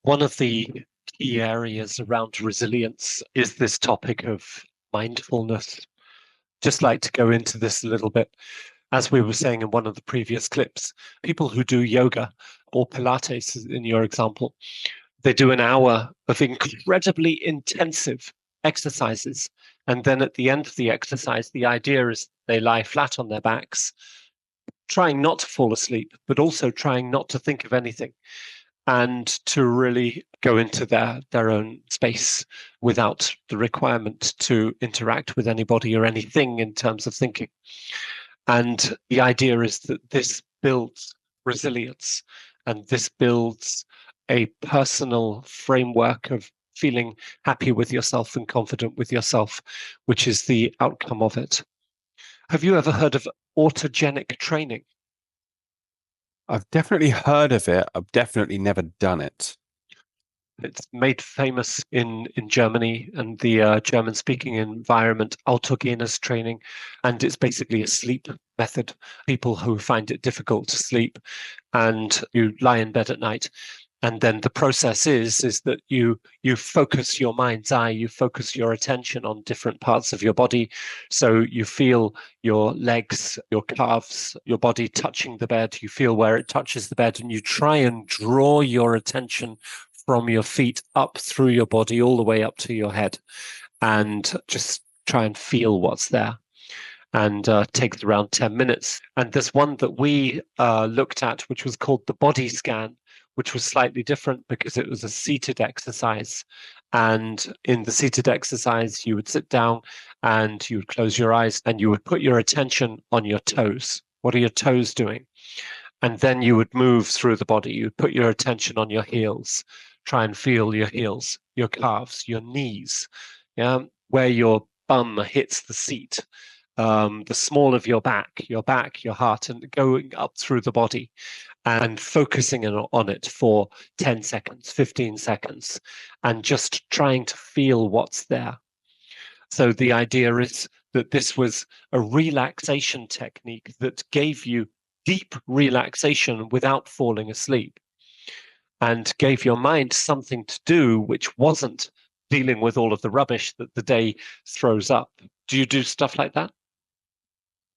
One of the key areas around resilience is this topic of mindfulness. Just like to go into this a little bit. As we were saying in one of the previous clips, people who do yoga or Pilates, in your example, they do an hour of incredibly intensive exercises. And then at the end of the exercise, the idea is they lie flat on their backs, trying not to fall asleep, but also trying not to think of anything and to really go into their own space without the requirement to interact with anybody or anything in terms of thinking. And the idea is that this builds resilience and this builds a personal framework of feeling happy with yourself and confident with yourself, which is the outcome of it. Have you ever heard of autogenic training? I've definitely heard of it. I've definitely never done it. It's made famous in Germany and the German speaking environment, autogenes training. And it's basically a sleep method. People who find it difficult to sleep and you lie in bed at night. And then the process is that you focus your mind's eye, you focus your attention on different parts of your body. So you feel your legs, your calves, your body touching the bed. You feel where it touches the bed, and you try and draw your attention from your feet up through your body all the way up to your head, and just try and feel what's there. And takes around 10 minutes. And there's one that we looked at, which was called the body scan, which was slightly different because it was a seated exercise. And in the seated exercise, you would sit down and you would close your eyes and you would put your attention on your toes. What are your toes doing? And then you would move through the body. You would put your attention on your heels, try and feel your heels, your calves, your knees, yeah, where your bum hits the seat, the small of your back, your heart, and going up through the body and focusing on it for 10 seconds, 15 seconds, and just trying to feel what's there. So the idea is that this was a relaxation technique that gave you deep relaxation without falling asleep and gave your mind something to do which wasn't dealing with all of the rubbish that the day throws up. Do you do stuff like that?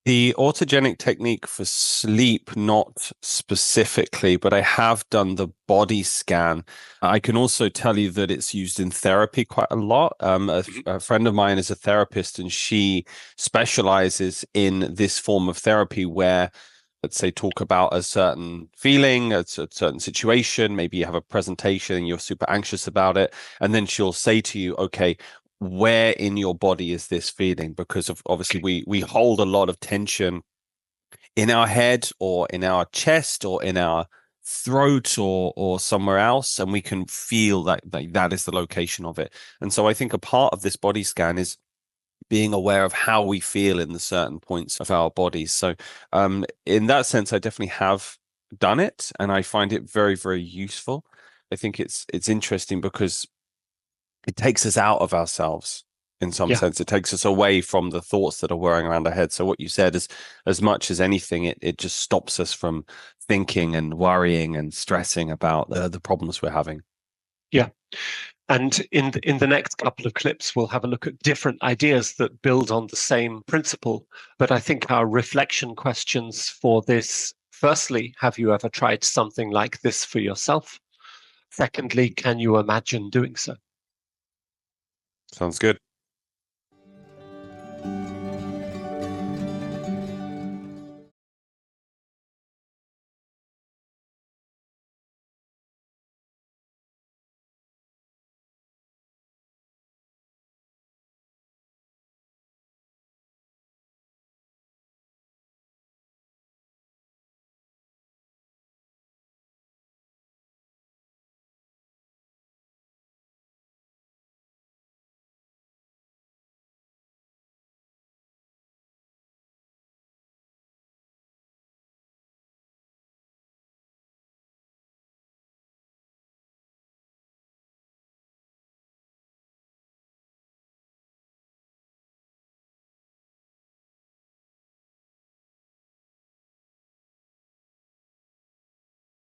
The autogenic technique for sleep, not specifically, but I have done the body scan. I can also tell you that it's used in therapy quite a lot. A friend of mine is a therapist, and she specializes in this form of therapy where, let's say, talk about a certain feeling, a certain situation. Maybe you have a presentation and you're super anxious about it. And then she'll say to you, okay, where in your body is this feeling? Because obviously we hold a lot of tension in our head or in our chest or in our throat or somewhere else, and we can feel that is the location of it. And so I think a part of this body scan is being aware of how we feel in the certain points of our bodies. So in that sense, I definitely have done it, and I find it very, very useful. I think it's interesting because it takes us out of ourselves in some Yeah. sense. It takes us away from the thoughts that are whirring around our head. So what you said is, as much as anything, it just stops us from thinking and worrying and stressing about the problems we're having. Yeah. And in the next couple of clips, we'll have a look at different ideas that build on the same principle. But I think our reflection questions for this, firstly, have you ever tried something like this for yourself? Secondly, can you imagine doing so? Sounds good.